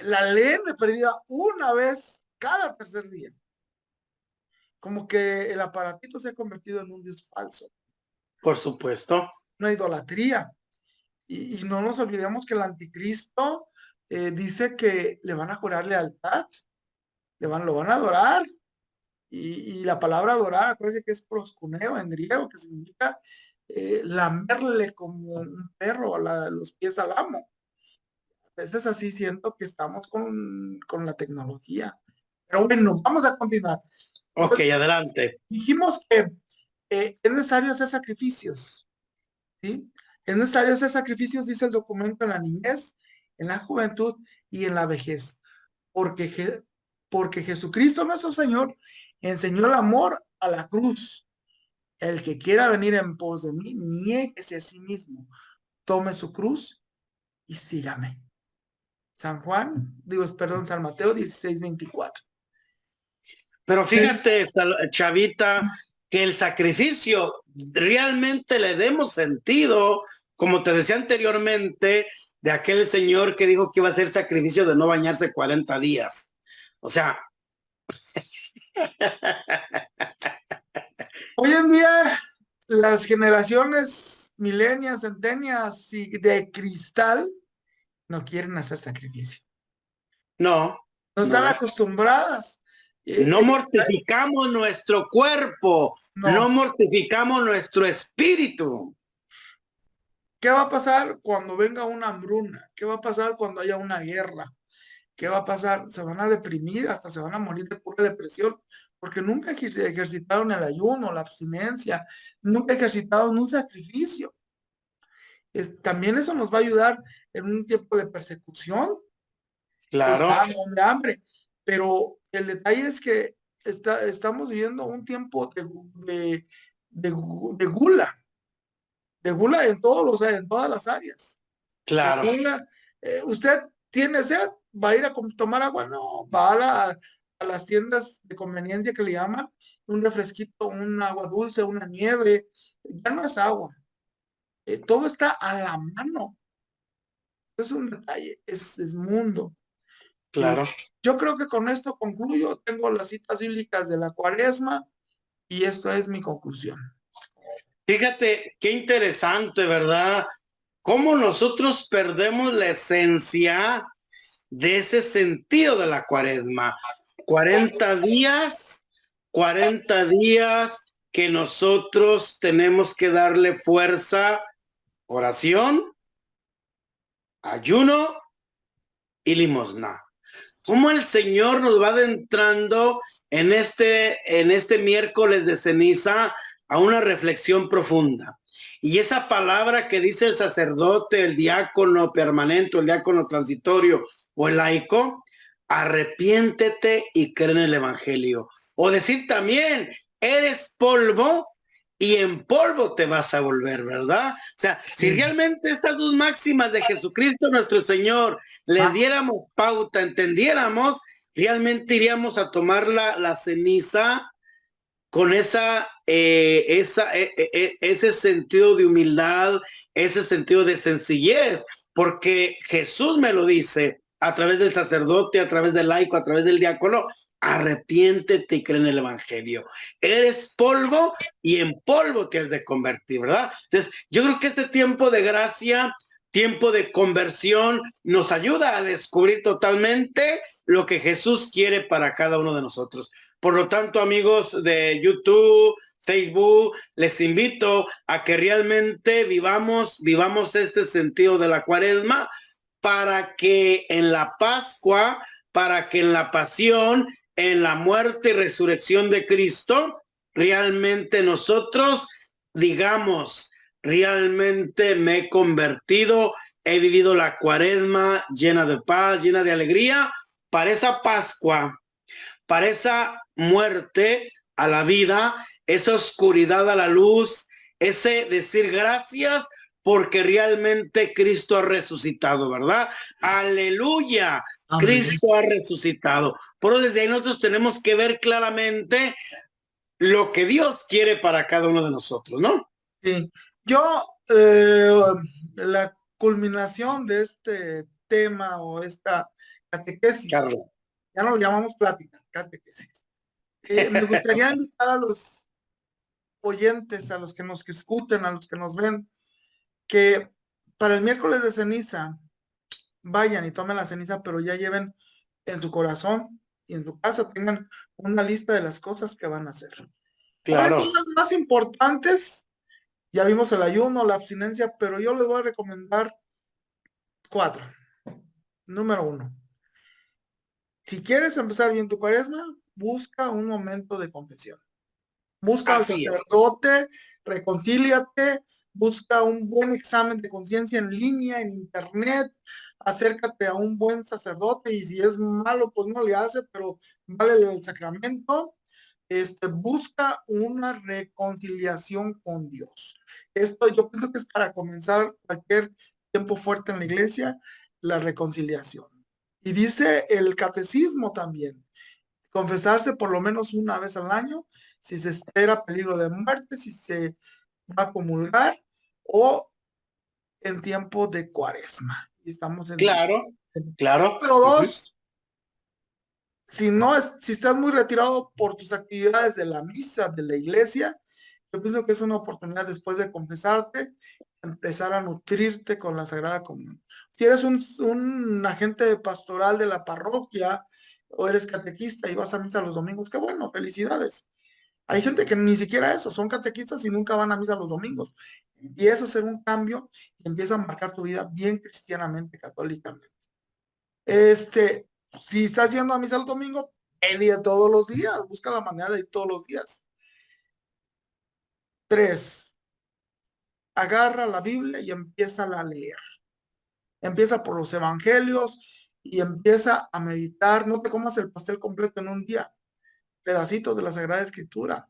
la leen de perdida una vez cada tercer día? Como que el aparatito se ha convertido en un Dios falso, Por supuesto. una idolatría. Y no nos olvidemos que el anticristo dice que le van a jurar lealtad, lo van a adorar. Y la palabra adorar, acuérdense que es proscuneo en griego, que significa lamerle como un perro a los pies al amo. A veces así siento que estamos con la tecnología. Pero bueno, vamos a continuar. Ok, Entonces, adelante. dijimos que es necesario hacer sacrificios, ¿sí? Es necesario hacer sacrificios, dice el documento, en la niñez, en la juventud y en la vejez. Porque, porque Jesucristo nuestro Señor enseñó el amor a la cruz. El que quiera venir en pos de mí, niéguese a sí mismo, tome su cruz y sígame. San Mateo 16:24. Pero fíjate, Chavita, que el sacrificio realmente le demos sentido, como te decía anteriormente, de aquel señor que dijo que iba a hacer sacrificio de no bañarse 40 días. O sea, Hoy en día, las generaciones milenias, centenias y de cristal no quieren hacer sacrificio. no, No están no. acostumbradas. No mortificamos nuestro cuerpo, no No. mortificamos nuestro espíritu. ¿Qué va a pasar cuando venga una hambruna? ¿Qué va a pasar cuando haya una guerra? ¿Qué va a pasar? Se van a deprimir, hasta se van a morir de pura depresión, porque nunca ejercitaron el ayuno, la abstinencia, nunca ejercitaron un sacrificio. También eso nos va a ayudar en un tiempo de persecución, Claro, de hambre. Pero el detalle es que estamos viviendo un tiempo de gula, en en todas las áreas. claro, Usted tiene sed, va a ir a tomar agua, no, va a las tiendas de conveniencia que le llaman, un refresquito, un agua dulce, una nieve, ya no es agua, todo está a la mano, es un detalle, es mundo. Y claro. yo creo que con esto concluyo, tengo las citas bíblicas de la Cuaresma y esto es mi conclusión. Fíjate qué interesante, ¿verdad? Cómo nosotros perdemos la esencia de ese sentido de la cuaresma. 40 días, 40 días que nosotros tenemos que darle fuerza, oración, ayuno y limosna. Cómo el Señor nos va adentrando en este miércoles de ceniza a una reflexión profunda. Y esa palabra que dice el sacerdote, el diácono permanente, el diácono transitorio o el laico, arrepiéntete y cree en el evangelio. O decir también, eres polvo y en polvo te vas a volver, ¿verdad? O sea, si realmente estas dos máximas de Jesucristo nuestro Señor le diéramos pauta, entendiéramos, realmente iríamos a tomar la ceniza con ese sentido de humildad, ese sentido de sencillez, porque Jesús me lo dice a través del sacerdote, a través del laico, a través del diácono, arrepiéntete y cree en el evangelio. Eres polvo y en polvo te has de convertir, ¿verdad? Entonces, yo creo que este tiempo de gracia tiempo de conversión nos ayuda a descubrir totalmente lo que Jesús quiere para cada uno de nosotros. Por lo tanto, amigos de YouTube, Facebook, les invito a que realmente vivamos este sentido de la Cuaresma, para que en la Pascua, para que en la pasión, en la muerte y resurrección de Cristo, realmente nosotros digamos, realmente me he convertido, he vivido la Cuaresma llena de paz, llena de alegría, para esa Pascua, para esa muerte a la vida, esa oscuridad a la luz, ese decir gracias porque realmente Cristo ha resucitado, ¿verdad? Aleluya, amén. Cristo ha resucitado. Pero desde ahí nosotros tenemos que ver claramente lo que Dios quiere para cada uno de nosotros, ¿no? Sí. Yo, la culminación de este tema o esta catequesis, Carlos, ya no lo llamamos plática, catequesis. Me gustaría invitar a los oyentes, a los que nos escuchen, a los que nos ven, que para el miércoles de ceniza vayan y tomen la ceniza, pero ya lleven en su corazón y en su casa, tengan una lista de las cosas que van a hacer. claro. Son las más importantes. Ya vimos el ayuno, la abstinencia, pero yo les voy a recomendar 4. Número 1. Si quieres empezar bien tu Cuaresma, busca un momento de confesión. Busca al sacerdote, reconcíliate, busca un buen examen de conciencia en línea, en internet, acércate a un buen sacerdote y si es malo, pues no le hace, pero vale el sacramento. Busca una reconciliación con Dios. Esto yo pienso que es para comenzar cualquier tiempo fuerte en la iglesia, la reconciliación. Y dice el catecismo también, confesarse por lo menos una vez al año, si se espera peligro de muerte, si se va a comulgar o en tiempo de Cuaresma. Y estamos en claro. Pero 2, si estás muy retirado por tus actividades de la misa, de la iglesia, yo pienso que es una oportunidad después de confesarte, empezar a nutrirte con la Sagrada Comunión. Si eres un agente pastoral de la parroquia o eres catequista y vas a misa los domingos, qué bueno, felicidades. Hay gente que ni siquiera eso, son catequistas y nunca van a misa los domingos. Empieza a hacer un cambio y empieza a marcar tu vida bien cristianamente, católicamente. Si estás yendo a misa el domingo, ven todos los días, busca la manera de ir todos los días. 3, agarra la Biblia y empieza a leer. Empieza por los evangelios y empieza a meditar. No te comas el pastel completo en un día, pedacitos de la Sagrada Escritura.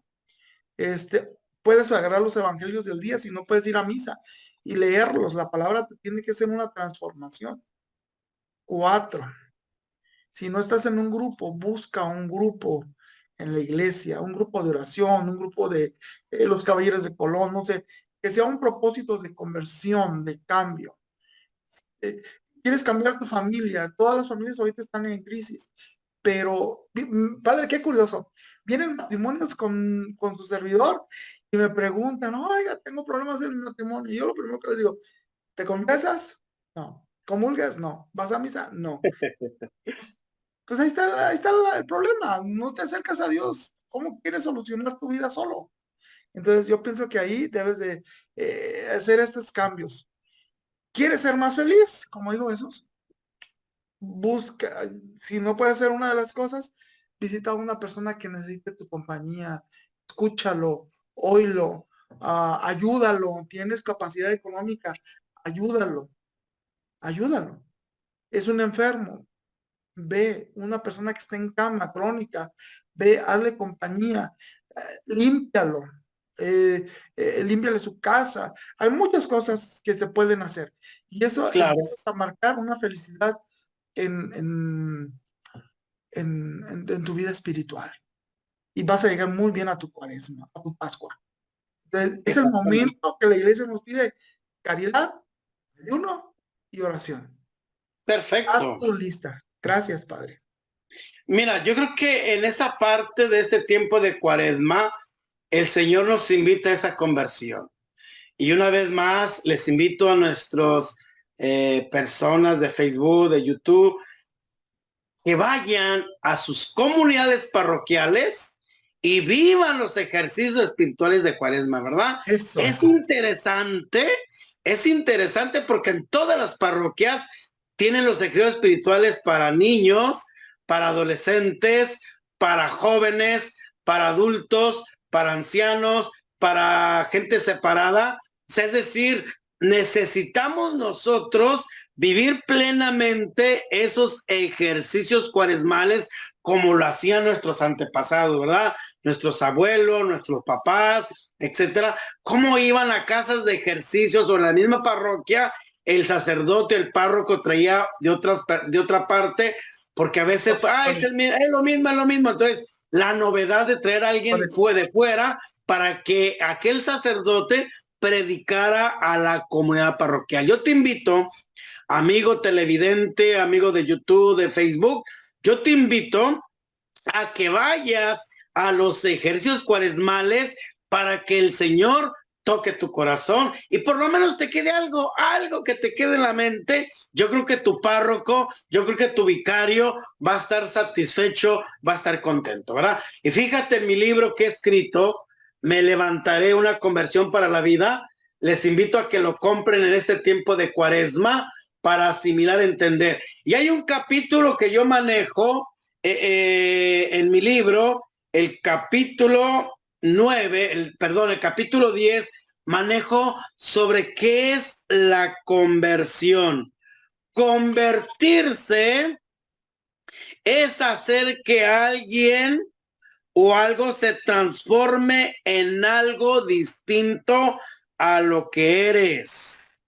Puedes agarrar los evangelios del día si no puedes ir a misa y leerlos. La palabra tiene que ser una transformación. 4, si no estás en un grupo, busca un grupo en la iglesia, un grupo de oración, un grupo de los caballeros de Colón, no sé, que sea un propósito de conversión, de cambio. Quieres cambiar tu familia, todas las familias ahorita están en crisis, pero, padre, qué curioso, vienen matrimonios con su servidor y me preguntan, oiga, tengo problemas en mi matrimonio, y yo lo primero que les digo, ¿te confesas? No. ¿Comulgas? No. ¿Vas a misa? No. Pues ahí está el problema, no te acercas a Dios. ¿Cómo quieres solucionar tu vida solo? Entonces yo pienso que ahí debes de hacer estos cambios. ¿Quieres ser más feliz? Como dijo Jesús, busca, si no puedes hacer una de las cosas, visita a una persona que necesite tu compañía, escúchalo, óylo, ayúdalo, tienes capacidad económica, ayúdalo. Es un enfermo, ve, una persona que está en cama crónica, ve, hazle compañía, límpialo, límpiale su casa. Hay muchas cosas que se pueden hacer y eso empieza a marcar una felicidad en tu vida espiritual y vas a llegar muy bien a tu Cuaresma, a tu Pascua. Entonces, es el momento que la iglesia nos pide caridad, ayuno y oración. Perfecto. Haz tu lista. Gracias, Padre. Mira, yo creo que en esa parte de este tiempo de Cuaresma, el Señor nos invita a esa conversión. Y una vez más, les invito a nuestros personas de Facebook, de YouTube, que vayan a sus comunidades parroquiales y vivan los ejercicios espirituales de Cuaresma, ¿verdad? Eso. Es interesante porque en todas las parroquias tienen los ejercicios espirituales para niños, para adolescentes, para jóvenes, para adultos, para ancianos, para gente separada. O sea, es decir, necesitamos nosotros vivir plenamente esos ejercicios cuaresmales como lo hacían nuestros antepasados, ¿verdad? Nuestros abuelos, nuestros papás, etcétera. Cómo iban a casas de ejercicios o en la misma parroquia, el sacerdote, el párroco traía de otra parte, porque a veces, es lo mismo, es lo mismo. Entonces, la novedad de traer a alguien fue de fuera para que aquel sacerdote predicara a la comunidad parroquial. Yo te invito, amigo televidente, amigo de YouTube, de Facebook, yo te invito a que vayas a los ejercicios cuaresmales para que el Señor toque tu corazón y por lo menos te quede algo que te quede en la mente. Yo creo que tu párroco, yo creo que tu vicario va a estar satisfecho, va a estar contento, ¿verdad? Y fíjate en mi libro que he escrito, Me levantaré, una conversión para la vida. Les invito a que lo compren en este tiempo de Cuaresma para asimilar, entender. Y hay un capítulo que yo manejo en mi libro, el capítulo 9, el capítulo 10, manejo sobre qué es la conversión. Convertirse es hacer que alguien o algo se transforme en algo distinto a lo que eres.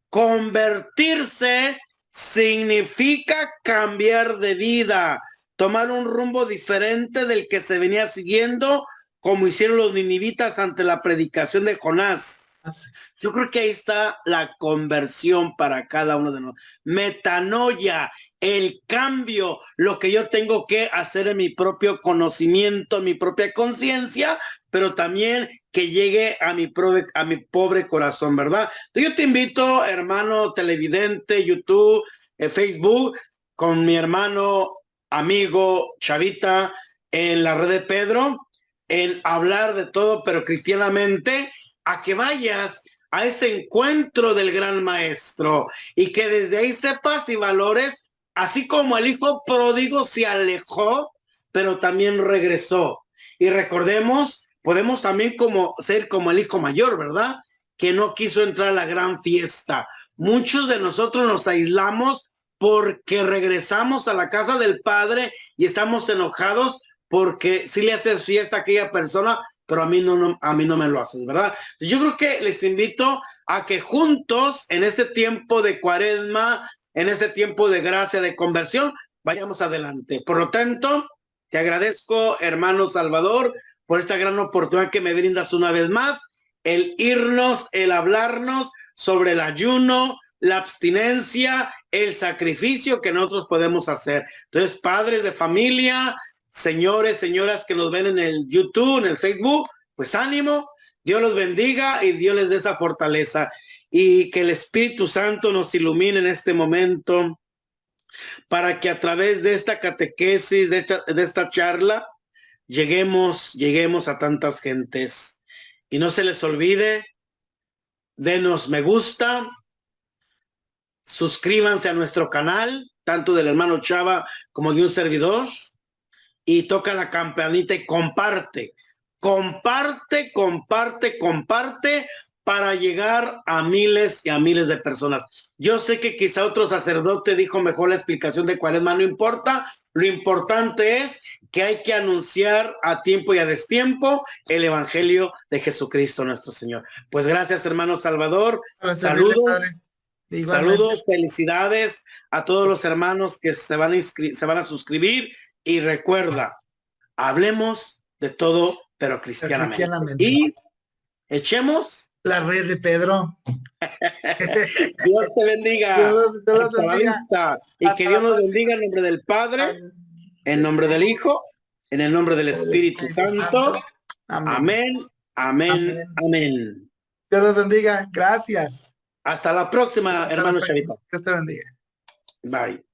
Convertirse significa cambiar de vida, tomar un rumbo diferente del que se venía siguiendo, como hicieron los ninivitas ante la predicación de Jonás. Yo creo que ahí está la conversión para cada uno de nosotros. Metanoia, el cambio, lo que yo tengo que hacer en mi propio conocimiento, en mi propia conciencia, pero también que llegue a mi pobre corazón, ¿verdad? Entonces yo te invito, hermano televidente, YouTube, Facebook, con mi hermano, amigo Chavita, en la red de Pedro, en hablar de todo, pero cristianamente, a que vayas a ese encuentro del gran maestro y que desde ahí sepas y valores, así como el hijo pródigo se alejó, pero también regresó. Y recordemos, podemos también ser como el hijo mayor, ¿verdad? Que no quiso entrar a la gran fiesta. Muchos de nosotros nos aislamos porque regresamos a la casa del Padre y estamos enojados porque si le haces fiesta a aquella persona, pero a mí no me lo haces, ¿verdad? Yo creo que les invito a que juntos en ese tiempo de Cuaresma, en ese tiempo de gracia, de conversión, vayamos adelante. Por lo tanto, te agradezco, hermano Salvador, por esta gran oportunidad que me brindas una vez más, el irnos, el hablarnos sobre el ayuno, la abstinencia, el sacrificio que nosotros podemos hacer. Entonces, padres de familia, señores, señoras que nos ven en el YouTube, en el Facebook, pues ánimo, Dios los bendiga y Dios les dé esa fortaleza y que el Espíritu Santo nos ilumine en este momento para que a través de esta catequesis, de esta charla, lleguemos a tantas gentes. Y no se les olvide, denos me gusta, suscríbanse a nuestro canal, tanto del hermano Chava como de un servidor, y toca la campanita y comparte para llegar a miles y a miles de personas. Yo sé que quizá otro sacerdote dijo mejor la explicación de Cuaresma, no importa, lo importante es que hay que anunciar a tiempo y a destiempo el evangelio de Jesucristo nuestro Señor. Pues gracias, hermano Salvador, saludos, felicidades a todos los hermanos que se van a suscribir. Y recuerda, hablemos de todo, pero cristianamente. Y echemos la red de Pedro. Dios te bendiga. Dios te bendiga. Y que Dios nos bendiga en nombre del Padre, en nombre del Hijo, en el nombre del Espíritu Santo. Amén, amén, amén. Dios los bendiga. Gracias. Hasta la próxima, Hasta la hermano próxima. Charito. Que te bendiga. Bye.